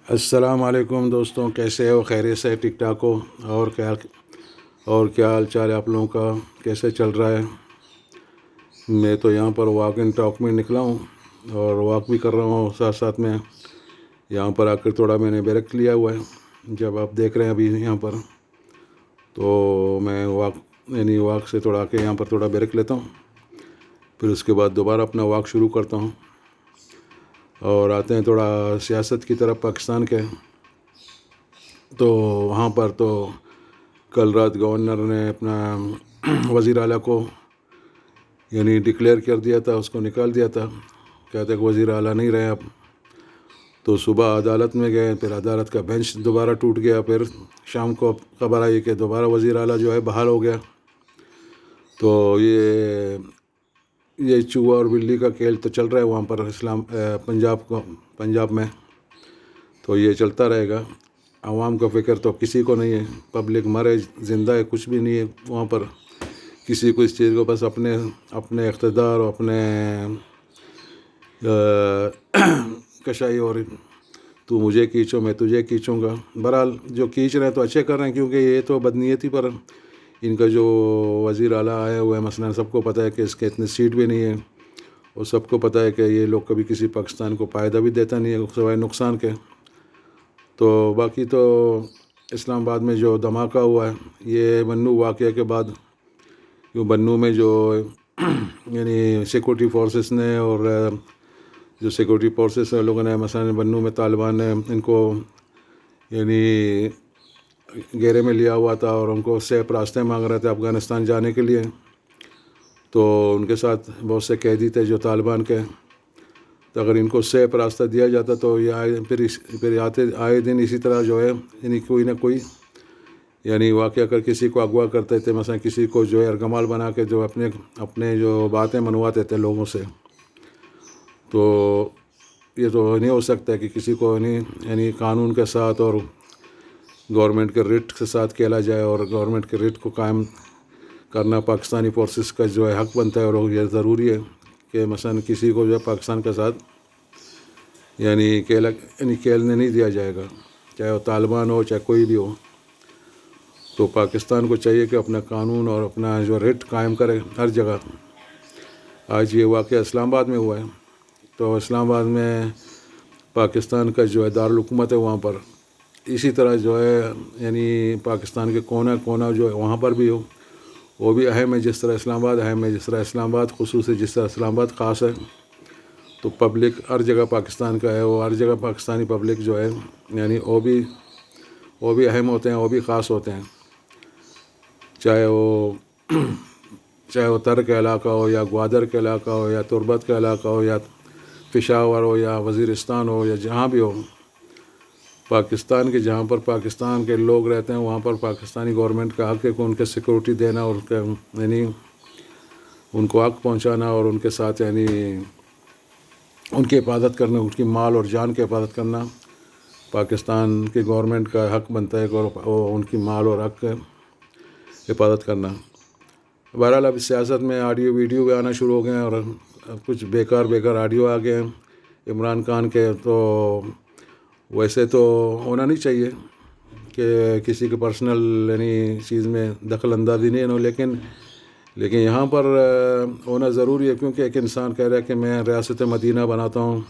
السلام علیکم دوستوں، کیسے ہو؟ خیریت سے ٹھیک ٹھاک ہو؟ اور کیا حال چال ہے آپ لوگوں کا؟ کیسے چل رہا ہے؟ میں تو یہاں پر واک اینڈ ٹاک میں نکلا ہوں اور واک بھی کر رہا ہوں، ساتھ ساتھ میں یہاں پر آ کر تھوڑا میں نے بریک لیا ہوا ہے۔ جب آپ دیکھ رہے ہیں ابھی یہاں پر، تو میں واک سے تھوڑا آ کے یہاں پر تھوڑا بریک لیتا ہوں، پھر اس کے بعد دوبارہ اپنا واک شروع کرتا ہوں۔ اور آتے ہیں تھوڑا سیاست کی طرف پاکستان کے، تو وہاں پر تو کل رات گورنر نے اپنا وزیر اعلیٰ کو ڈکلیئر کر دیا تھا، اس کو نکال دیا تھا، کہتے کہ وزیر اعلیٰ نہیں رہے اب۔ تو صبح عدالت میں گئے، پھر عدالت کا بینچ دوبارہ ٹوٹ گیا، پھر شام کو خبر آئی کہ دوبارہ وزیر اعلیٰ جو ہے بحال ہو گیا۔ تو یہ چوہا اور بلی کا کھیل تو چل رہا ہے وہاں پر پنجاب میں، تو یہ چلتا رہے گا۔ عوام کا فکر تو کسی کو نہیں ہے، پبلک مرے زندہ ہے کچھ بھی نہیں ہے وہاں پر کسی کو اس چیز کو، بس اپنے اقتدار اور اپنے کشائی، اور تو مجھے کھینچو میں تجھے کھینچوں گا۔ بہرحال جو کھینچ رہے ہیں تو اچھے کر رہے ہیں، کیونکہ یہ تو بدنیتی پر ان کا جو وزیر اعلیٰ آیا ہوا ہے، مثلا سب کو پتہ ہے کہ اس کے اتنے سیٹ بھی نہیں ہے، اور سب کو پتہ ہے کہ یہ لوگ کبھی کسی پاکستان کو فائدہ بھی دیتا نہیں ہے سوائے نقصان کے۔ تو باقی تو اسلام آباد میں جو دھماکہ ہوا ہے، یہ بنو واقعہ کے بعد، بنو میں جو سیکورٹی فورسز نے اور جو سیکورٹی فورسز لوگوں نے، مثلا بنو میں طالبان نے ان کو گھیرے میں لیا ہوا تھا اور ان کو سیف راستے مانگ رہے تھے افغانستان جانے کے لیے۔ تو ان کے ساتھ بہت سے قیدی تھے جو طالبان کے، تو اگر ان کو سیف راستہ دیا جاتا تو یہ پھر آئے دن اسی طرح جو ہے کوئی نہ کوئی واقعہ کر کسی کو اغوا کرتے تھے، مثلا کسی کو جو ہے ارغمال بنا کے جو اپنے جو باتیں منواتے تھے لوگوں سے۔ تو یہ تو نہیں ہو سکتا کہ کسی کو قانون کے ساتھ اور گورنمنٹ کے ریٹ کے ساتھ کھیلا جائے، اور گورنمنٹ کے ریٹ کو قائم کرنا پاکستانی فورسز کا جو ہے حق بنتا ہے، اور یہ ضروری ہے کہ مثلا کسی کو جو ہے پاکستان کے ساتھ کھیلنے نہیں دیا جائے گا، چاہے وہ طالبان ہو چاہے کوئی بھی ہو۔ تو پاکستان کو چاہیے کہ اپنا قانون اور اپنا جو ریٹ قائم کرے ہر جگہ۔ آج یہ واقعہ اسلام آباد میں ہوا ہے، تو اسلام آباد میں پاکستان کا جو ہے دارالحکومت ہے، وہاں پر اسی طرح جو ہے پاکستان کے کونا جو ہے وہاں پر بھی ہو، وہ بھی اہم ہے جس طرح اسلام آباد اہم ہے، جس طرح اسلام آباد خصوصی، جس طرح اسلام آباد خاص ہے۔ تو پبلک ہر جگہ پاکستان کا ہے، وہ ہر جگہ پاکستانی پبلک جو ہے وہ بھی اہم ہوتے ہیں، وہ بھی خاص ہوتے ہیں، چاہے وہ تر کا علاقہ ہو یا گوادر کا علاقہ ہو یا تربت کا علاقہ ہو یا پشاور ہو یا وزیرستان ہو یا جہاں بھی ہو۔ پاکستان کے جہاں پر پاکستان کے لوگ رہتے ہیں، وہاں پر پاکستانی گورنمنٹ کا حق ہے کہ ان کے سیکورٹی دینا، اور ان کو حق پہنچانا، اور ان کے ساتھ ان کی حفاظت کرنا، ان کی مال اور جان کی حفاظت کرنا پاکستان کی گورنمنٹ کا حق بنتا ہے، اور ان کی مال اور حق حفاظت کرنا۔ بہرحال اب سیاست میں آڈیو ویڈیو بھی آنا شروع ہو گئے ہیں، اور کچھ بیکار آڈیو آ گئے ہیں عمران خان کے۔ تو ویسے تو ہونا نہیں چاہیے کہ کسی کے پرسنل چیز میں دخل اندازی نہیں ہے، لیکن یہاں پر ہونا ضروری ہے، کیونکہ ایک انسان کہہ رہا ہے کہ میں ریاست مدینہ بناتا ہوں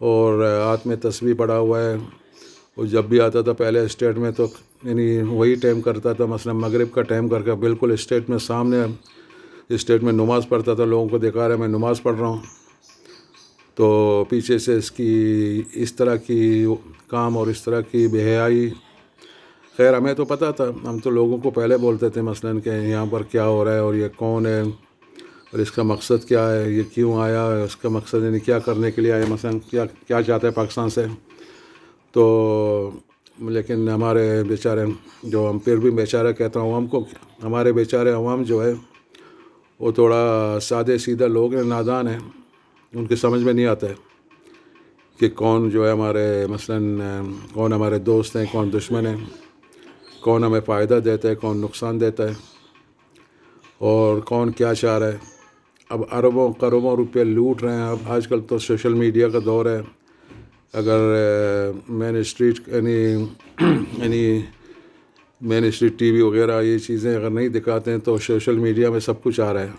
اور ہاتھ میں تسبیح پڑا ہوا ہے، اور جب بھی آتا تھا پہلے اسٹیٹ میں تو وہی ٹائم کرتا تھا، مثلا مغرب کا ٹائم کر کے بالکل اسٹیٹ میں سامنے اسٹیٹ میں نماز پڑھتا تھا، لوگوں کو دکھا رہا ہے میں نماز پڑھ رہا ہوں۔ تو پیچھے سے اس طرح کی کام اور اس طرح کی بے حیائی، خیر ہمیں تو پتہ تھا، ہم تو لوگوں کو پہلے بولتے تھے مثلا کہ یہاں پر کیا ہو رہا ہے، اور یہ کون ہے، اور اس کا مقصد کیا ہے، یہ کیوں آیا ہے، اس کا مقصد کیا کرنے کے لیے آیا، مثلا کیا چاہتا ہے پاکستان سے۔ تو لیکن ہمارے بیچارے جو، ہم پھر بھی بیچارہ کہتا ہوں عوام کو، ہمارے بیچارے عوام جو ہے وہ تھوڑا سادے سیدھا لوگ ہیں، نادان ہیں، ان کی سمجھ میں نہیں آتا ہے کہ کون جو ہے کون ہمارے دوست ہیں، کون دشمن ہیں، کون ہمیں فائدہ دیتا ہے، کون نقصان دیتا ہے، اور کون کیا چاہ رہا ہے۔ اب اربوں کروڑوں روپے لوٹ رہے ہیں۔ اب آج کل تو سوشل میڈیا کا دور ہے، اگر مین اسٹریٹ یعنی مین اسٹریٹ ٹی وی وغیرہ یہ چیزیں اگر نہیں دکھاتے ہیں تو سوشل میڈیا میں سب کچھ آ رہا ہے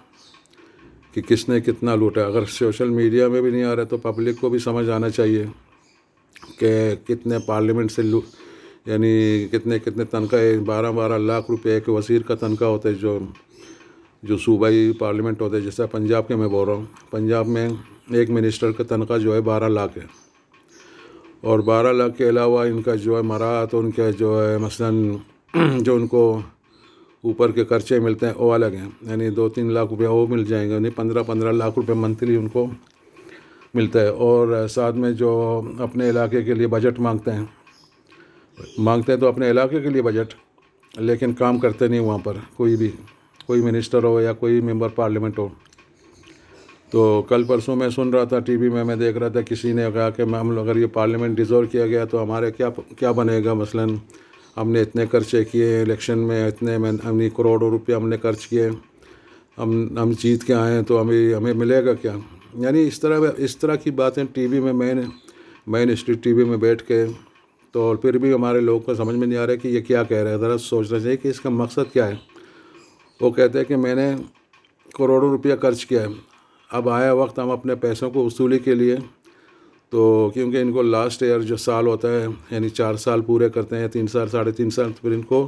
کہ کس نے کتنا لوٹا. اگر سوشل میڈیا میں بھی نہیں آ رہا تو پبلک کو بھی سمجھ آنا چاہیے کہ کتنے پارلیمنٹ سے یعنی کتنے تنخواہ 12 لاکھ روپے ایک وزیر کا تنخواہ ہوتا ہے جو صوبائی پارلیمنٹ ہوتا ہے. جیسا پنجاب کے میں بول رہا ہوں, پنجاب میں ایک منسٹر کا تنخواہ جو ہے 12 لاکھ ہے, اور 12 لاکھ کے علاوہ ان کا جو ہے مراعات ان کے جو ہے مثلاً جو ان کو اوپر کے خرچے ملتے ہیں وہ الگ ہیں, یعنی 2-3 لاکھ روپے وہ مل جائیں گے, یعنی 15 لاکھ روپے منتھلی ان کو ملتا ہے. اور ساتھ میں جو اپنے علاقے کے لیے بجٹ مانگتے ہیں تو اپنے علاقے کے لیے بجٹ, لیکن کام کرتے نہیں وہاں پر کوئی منسٹر ہو یا کوئی ممبر پارلیمنٹ ہو. تو کل پرسوں میں سن رہا تھا ٹی وی میں دیکھ رہا تھا, کسی نے کہا کہ ہم اگر یہ پارلیمنٹ ڈیزولو کیا گیا تو ہمارے کیا بنے گا. مثلاً ہم نے اتنے خرچے کیے الیکشن میں, اتنے کروڑوں روپے ہم نے خرچ کیے, ہم جیت کے آئے ہیں تو ہمیں ملے گا کیا. یعنی اس طرح کی باتیں ٹی وی میں مین اسٹریٹ ٹی وی میں بیٹھ کے, تو پھر بھی ہمارے لوگوں کو سمجھ میں نہیں آ رہا ہے کہ یہ کیا کہہ رہے ہیں. ذرا سوچنا چاہیے کہ اس کا مقصد کیا ہے. وہ کہتے ہیں کہ میں نے کروڑوں روپیہ خرچ کیا ہے, اب آیا وقت ہم اپنے پیسوں کو وصولی کے لیے, تو کیونکہ ان کو لاسٹ ایئر جو سال ہوتا ہے یعنی 4 سال پورے کرتے ہیں, 3 سال 3.5 سال, پھر ان کو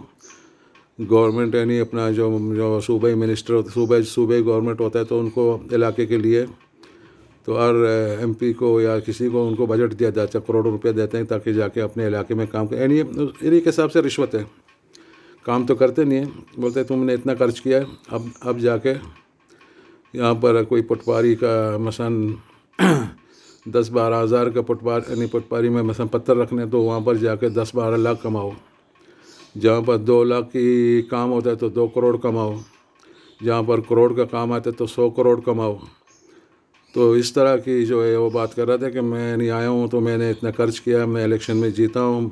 گورنمنٹ یعنی اپنا جو صوبائی منسٹر صوبائی گورنمنٹ ہوتا ہے تو ان کو علاقے کے لیے تو ہر ایم پی کو یا کسی کو ان کو بجٹ دیا جاتا ہے, کروڑوں روپیہ دیتے ہیں تاکہ جا کے اپنے علاقے میں کام کریں. یعنی انہیں کے حساب سے رشوت ہے, کام تو کرتے نہیں ہیں. بولتے تم نے اتنا خرچ کیا ہے, اب جا کے یہاں پر کوئی پٹواری کا مثلاً 10-12 ہزار کا پٹواری میں مثلاً پتھر رکھنے, تو وہاں پر جا کے 10-12 لاکھ کماؤ. جہاں پر 2 لاکھ کی کام ہوتا ہے تو 2 کروڑ کماؤ, جہاں پر کروڑ کا کام آتا ہے تو 100 کروڑ کماؤ. تو اس طرح کی جو ہے وہ بات کر رہا تھا کہ میں نہیں آیا ہوں تو میں نے اتنا خرچ کیا, میں الیکشن میں جیتا ہوں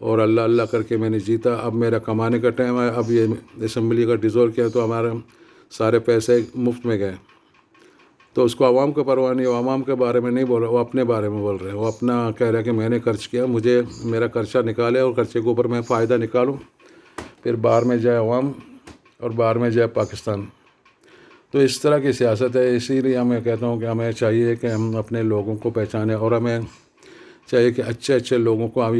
اور اللہ کر کے میں نے جیتا, اب میرا کمانے کا ٹائم ہے. اب یہ اسمبلی کا ڈیزولو کیا تو ہمارا سارے پیسے مفت میں گئے. تو اس کو عوام کو پرواہ نہیں, وہ عوام کے بارے میں نہیں بول رہا, وہ اپنے بارے میں بول رہے ہیں. وہ اپنا کہہ رہا ہے کہ میں نے خرچ کیا, مجھے میرا خرچہ نکالے اور خرچے کے اوپر میں فائدہ نکالوں, پھر باہر میں جائے عوام اور باہر میں جائے پاکستان. تو اس طرح کی سیاست ہے. اسی لیے میں کہتا ہوں کہ ہمیں چاہیے کہ ہم اپنے لوگوں کو پہچانیں, اور ہمیں چاہیے کہ اچھے لوگوں کو ہم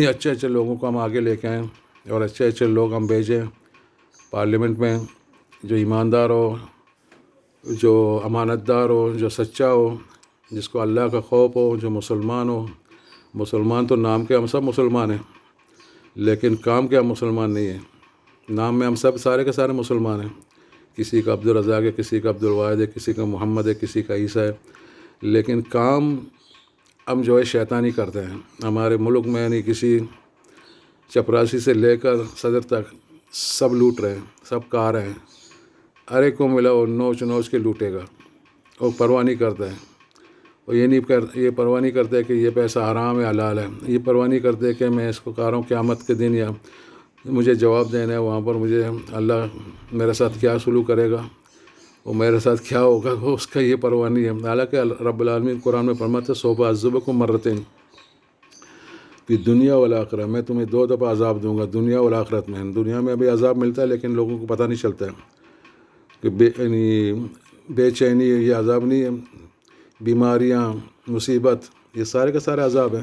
اچھے لوگوں کو ہم آگے لے کے آئیں, اور اچھے لوگ ہم بھیجیں پارلیمنٹ میں, جو ایماندار ہو, جو امانت دار ہو, جو سچا ہو, جس کو اللہ کا خوف ہو, جو مسلمان ہو. مسلمان تو نام کے ہم سب مسلمان ہیں, لیکن کام کے ہم مسلمان نہیں ہیں. نام میں ہم سب سارے کے سارے مسلمان ہیں, کسی کا عبدالرزاق ہے, کسی کا عبدالواحد ہے, کسی کا محمد ہے, کسی کا عیسیٰ ہے, لیکن کام ہم جو ہے شیطانی کرتے ہیں. ہمارے ملک میں یعنی کسی چپراسی سے لے کر صدر تک سب لوٹ رہے ہیں, سب کھا رہے ہیں. ہر ایک کو ملا وہ نوچ کے لوٹے گا, وہ پرواہ نہیں کرتا ہے. اور یہ پرواہ نہیں کرتے کہ یہ پیسہ حرام ہے حلال ہے, یہ پرواہ نہیں کرتے کہ میں اس کو کہہ رہا ہوں قیامت کے دن یا مجھے جواب دینا ہے وہاں پر, مجھے اللہ میرے ساتھ کیا سلوک کرے گا, وہ میرے ساتھ کیا ہوگا, وہ اس کا یہ پرواہ نہیں ہے. حالانکہ رب العالمین قرآن میں فرماتے ہیں سوف اعذبکم مرتین فی دنیا والآخرہ, میں تمہیں 2 دفعہ عذاب دوں گا دنیا والآخرت میں. دنیا میں ابھی عذاب ملتا ہے لیکن لوگوں کو پتہ نہیں چلتا ہے کہ بے چینی یہ عذاب نہیں ہے, بیماریاں, مصیبت, یہ سارے کے سارے عذاب ہیں.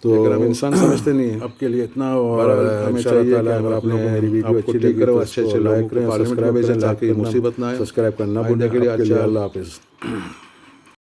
تو اگر ہم انسان سمجھتے نہیں ہیں اب کے لیے اتنا, اور ہمیں چاہیے کہ اگر آپ لوگوں کو میری ویڈیو اچھی لگی تو اچھے لوگوں کو پارلیمنٹ میں بھیجیں تاکہ مصیبت نہ آئے. سبسکرائب کرنا بھولیں. کے لیے اچھا, اللہ حافظ.